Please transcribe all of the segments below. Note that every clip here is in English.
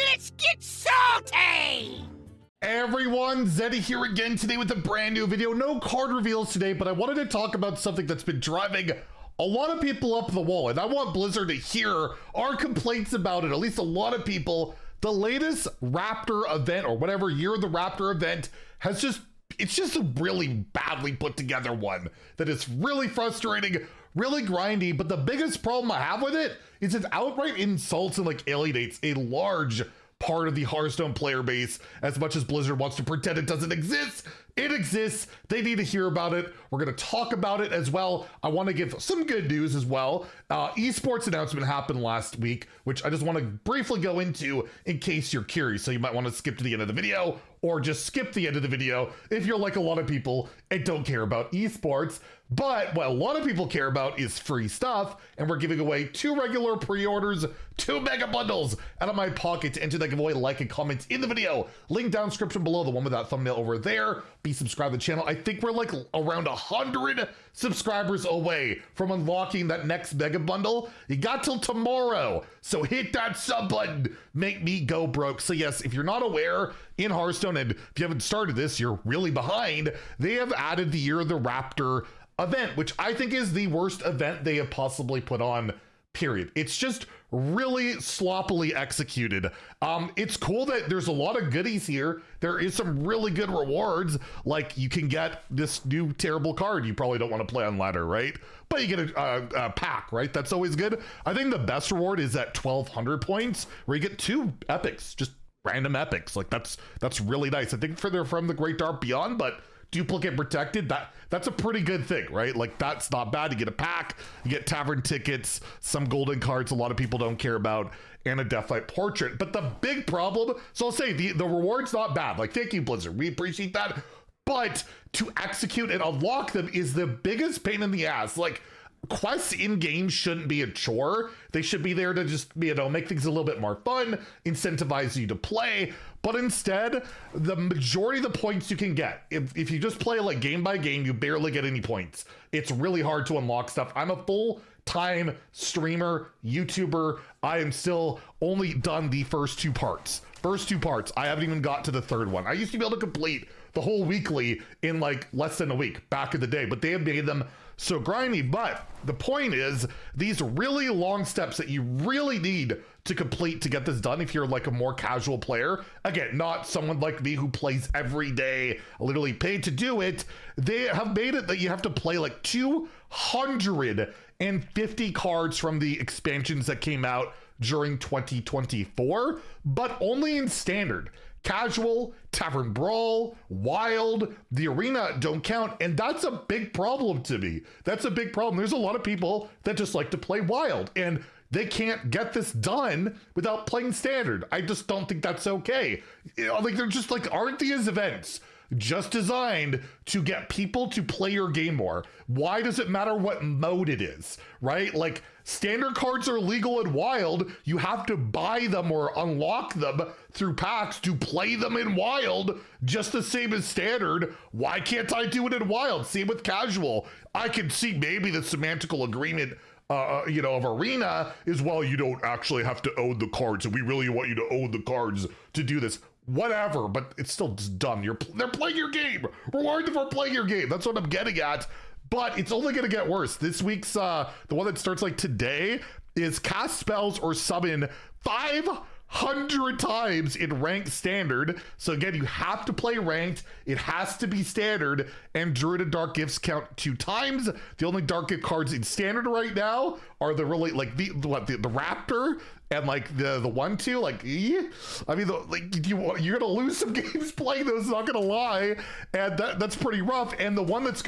Let's get salty! Everyone, Zeddy here again today with a brand new video. No card reveals today, but I wanted to talk about something that's been driving a lot of people up the wall, and I want Blizzard to hear our complaints about it. At least a lot of people. The latest Raptor event, or whatever year of the Raptor event, has it's just a really badly put together one that is really frustrating, really grindy. But the biggest problem I have with it is it outright insults and alienates a large part of the Hearthstone player base. As much as Blizzard wants to pretend it doesn't exist, it exists. They need to hear about it. We're going to talk about it as well. I want to give some good news as well. Esports announcement happened last week, which I just want to briefly go into in case you're curious. So you might want to skip to the end of the video, or just skip the end of the video if you're like a lot of people and don't care about esports. But what a lot of people care about is free stuff, and we're giving away 2 regular pre-orders, 2 mega bundles out of my pocket. To enter that giveaway, like and comment in the video. Link down description below, the one with that thumbnail over there. Be subscribed to the channel. I think we're like around 100 subscribers away from unlocking that next mega bundle. You got till tomorrow, so hit that sub button. Make me go broke. So yes, if you're not aware, in Hearthstone, and if you haven't started this, you're really behind. They have added the Year of the Raptor event, which I think is the worst event they have possibly put on, period. It's just really sloppily executed. It's cool that there's a lot of goodies here. There is some really good rewards, like you can get this new terrible card you probably don't want to play on ladder, right? But you get a pack, right? That's always good. I think the best reward is at 1200 points, where you get 2 epics, just random epics. Like that's really nice. I think they're from the Great Dark Beyond, but duplicate protected, that's a pretty good thing, right? Like, that's not bad. You get a pack, you get tavern tickets, some golden cards a lot of people don't care about, and a Deathlight portrait. But the big problem, so I'll say the reward's not bad. Like, thank you, Blizzard, we appreciate that. But to execute and unlock them is the biggest pain in the ass. Like, quests in game shouldn't be a chore. They should be there to just, make things a little bit more fun, incentivize you to play. But instead, the majority of the points you can get, if you just play like game by game, you barely get any points. It's really hard to unlock stuff. I'm a full-time streamer, YouTuber. I am still only done the first 2 parts. I haven't even got to the 3rd one. I used to be able to complete the whole weekly in like less than a week back in the day, but they have made them so grindy. But the point is, these really long steps that you really need to complete to get this done if you're like a more casual player, again, not someone like me who plays every day, literally paid to do it, they have made it that you have to play like 250 cards from the expansions that came out during 2024, but only in standard. Casual, Tavern Brawl, Wild, the Arena don't count, and that's a big problem to me. That's a big problem. There's a lot of people that just like to play Wild, and they can't get this done without playing Standard. I just don't think that's okay. Like, they're just like, aren't these events just designed to get people to play your game more? Why does it matter what mode it is, right? Like, standard cards are legal in Wild. You have to buy them or unlock them through packs to play them in Wild, just the same as standard. Why can't I do it in Wild? Same with casual. I can see maybe the semantical agreement of Arena is, well, you don't actually have to own the cards, and we really want you to own the cards to do this. Whatever, but it's still just dumb. They're playing your game. Reward them for playing your game. That's what I'm getting at. But it's only going to get worse. This week's, the one that starts like today, is cast spells or summon 500 times in ranked standard. So again, you have to play ranked. It has to be standard, and Druid and Dark Gifts count 2 times. The only Dark Gift cards in standard right now are the really, like, the Raptor and like the 1-2, like, I mean, you're gonna lose some games playing those, not gonna lie, and that's pretty rough. And the one that's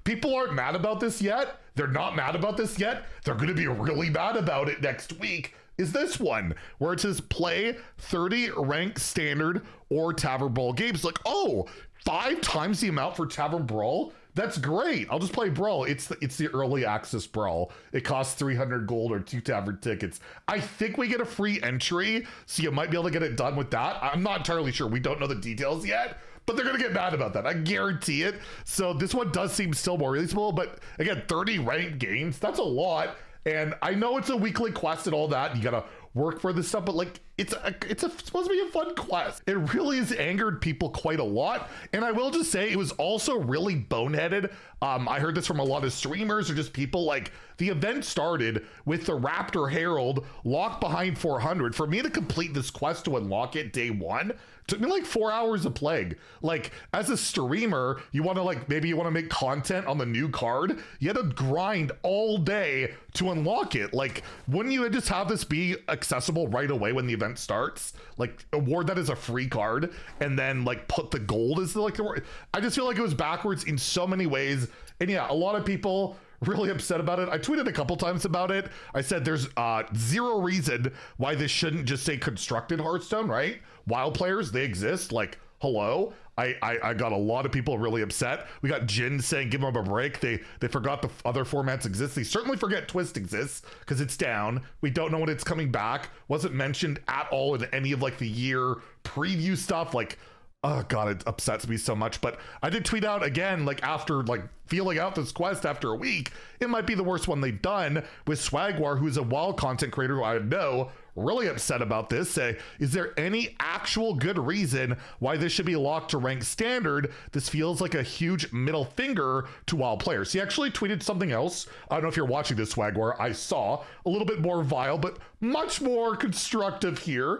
people aren't mad about this yet. They're not mad about this yet. They're gonna be really mad about it next week. Is this one where it says play 30 ranked standard or Tavern Brawl games? Like, oh, 5 times the amount for Tavern Brawl? That's great. I'll just play Brawl. It's the early access Brawl. It costs 300 gold or 2 tavern tickets. I think we get a free entry, so you might be able to get it done with that. I'm not entirely sure. We don't know the details yet, but they're gonna get mad about that. I guarantee it. So this one does seem still more reasonable, but again, 30 ranked games, that's a lot. And I know it's a weekly quest and all that. You gotta work for this stuff, but like it's supposed to be a fun quest. It really has angered people quite a lot, and I will just say it was also really boneheaded. I heard this from a lot of streamers or just people. Like, the event started with the Raptor Herald locked behind 400. For me to complete this quest to unlock it day one took me like 4 hours of playing. Like, as a streamer, you want to like, maybe you want to make content on the new card, you had to grind all day to unlock it. Like, wouldn't you just have this be accessible right away when the event starts? Like, award that as a free card and then like put the gold as like the, I just feel like it was backwards in so many ways. And yeah, a lot of people really upset about it. I tweeted a couple times about it. I said there's zero reason why this shouldn't just say constructed Hearthstone, right? WoW players, they exist. Like, hello. I got a lot of people really upset. We got Jin saying give them a break. They forgot the other formats exist. They certainly forget Twist exists because it's down. We don't know when it's coming back. Wasn't mentioned at all in any of like the year preview stuff. Like, oh god, it upsets me so much. But I did tweet out again, like after like feeling out this quest after a week, it might be the worst one they've done, with Swagwar, who's a WoW content creator who I know, really upset about this. Say, is there any actual good reason why this should be locked to rank standard? This feels like a huge middle finger to WoW players. He actually tweeted something else. I don't know if you're watching this, Swagwar. I saw a little bit more vile, but much more constructive here.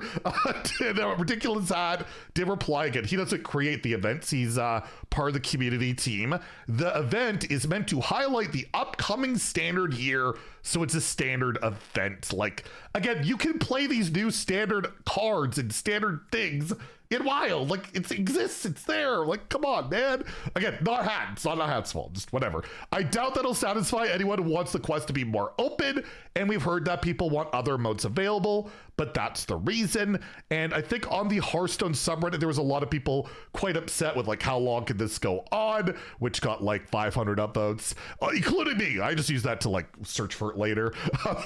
Ridiculous Hat did reply again. He doesn't create the events. He's part of the community team. The event is meant to highlight the upcoming standard year, so it's a standard event. Like, again, you can play these new standard cards and standard things in Wild. Like, it exists, it's there. Like, come on, man. Again, not Hat. It's not Hat's fault. Just whatever. I doubt that'll satisfy anyone who wants the quest to be more open, and we've heard that people want other modes available, but that's the reason. And I think on the Hearthstone subreddit, there was a lot of people quite upset with like, how long could this go on, which got like 500 upvotes, including me. I just use that to like search for it later.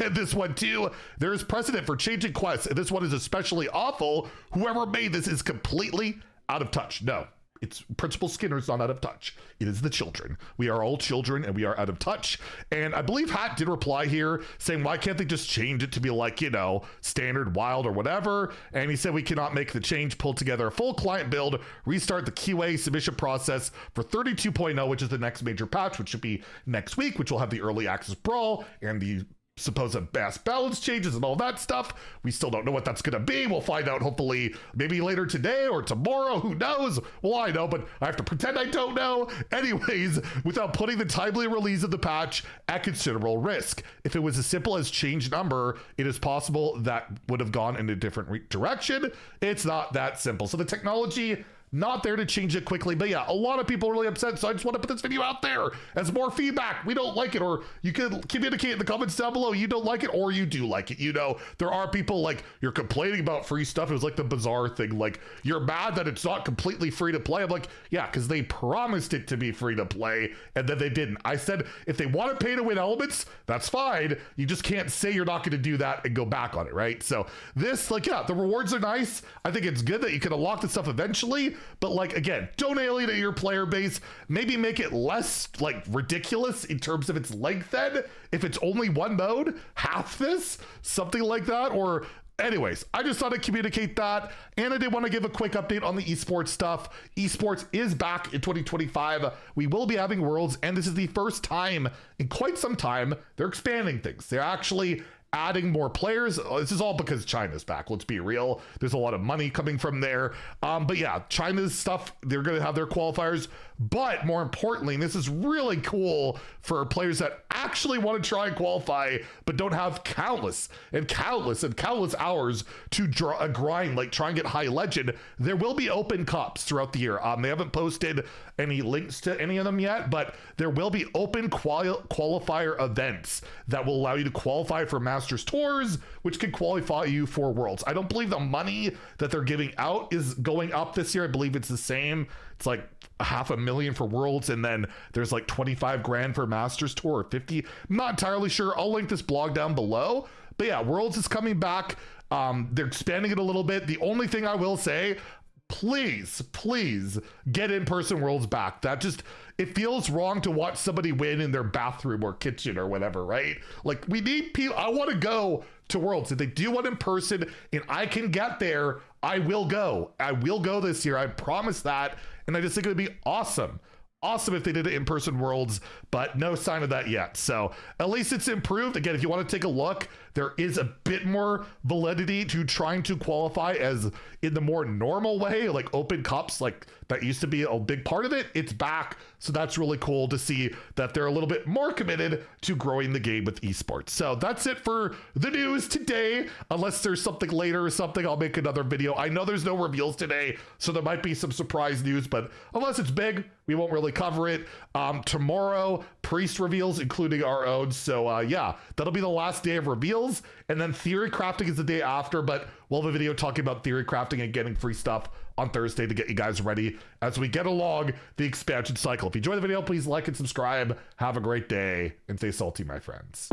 And this one too, there is precedent for changing quests, and this one is especially awful. Whoever made this is completely out of touch. No, it's Principal Skinner's not out of touch. It is the children. We are all children and we are out of touch. And I believe Hat did reply here saying, why can't they just change it to be like, you know, standard Wild or whatever? And he said, we cannot make the change, pull together a full client build, restart the QA submission process for 32.0, which is the next major patch, which should be next week, which will have the early access brawl and the supposed mass balance changes and all that stuff. We still don't know what that's going to be. We'll find out hopefully maybe later today or tomorrow. Who knows? Well, I know, but I have to pretend I don't know. Anyways, without putting the timely release of the patch at considerable risk. If it was as simple as change number, it is possible that would have gone in a different direction. It's not that simple. So the technology not there to change it quickly. But yeah, a lot of people are really upset, so I just want to put this video out there as more feedback. We don't like it, or you can communicate in the comments down below. You don't like it, or you do like it. You know, there are people like, you're complaining about free stuff. It was like the bizarre thing, like you're mad that it's not completely free to play. I'm like, yeah, because they promised it to be free to play and then they didn't. I said, if they want to pay to win elements, that's fine. You just can't say you're not going to do that and go back on it, right? So this, like, yeah, the rewards are nice. I think it's good that you can unlock the stuff eventually. But like, again, don't alienate your player base. Maybe make it less like ridiculous in terms of its length then. If it's only one mode, half this, something like that. Or anyways, I just thought I'd communicate that. And I did want to give a quick update on the esports stuff. Esports is back in 2025. We will be having Worlds, and this is the first time in quite some time they're expanding things. They're actually adding more players. This is all because China's back. Let's be real. There's a lot of money coming from there. But yeah, China's stuff, they're going to have their qualifiers. But more importantly, and this is really cool for players that actually want to try and qualify, but don't have countless hours to draw a grind, like try and get high legend. There will be open cups throughout the year. They haven't posted any links to any of them yet, but there will be open qualifier events that will allow you to qualify for Masters Tours, which can qualify you for Worlds. I don't believe the money that they're giving out is going up this year. I believe it's the same. It's like $500,000 for Worlds, and then there's like 25 grand for Masters Tour, or 50. I'm not entirely sure. I'll link this blog down below. But yeah, Worlds is coming back. They're expanding it a little bit. The only thing I will say, please get in-person Worlds back. That just, it feels wrong to watch somebody win in their bathroom or kitchen or whatever, right? Like, we need people. I want to go to Worlds. If they do one in person and I can get there, I will go. I will go this year. I promise that. And I just think it would be awesome. Awesome if they did it in-person Worlds, but no sign of that yet. So at least it's improved. Again, if you want to take a look, there is a bit more validity to trying to qualify as in the more normal way, like open cups, like that used to be a big part of it. It's back. So that's really cool to see that they're a little bit more committed to growing the game with esports. So that's it for the news today. Unless there's something later or something, I'll make another video. I know there's no reveals today, so there might be some surprise news, but unless it's big, we won't really cover it. Tomorrow, priest reveals, including our own. So yeah, that'll be the last day of reveals. And then theory crafting is the day after, but we'll have a video talking about theory crafting and getting free stuff on Thursday to get you guys ready as we get along the expansion cycle. If you enjoyed the video, please like and subscribe. Have a great day and stay salty, my friends.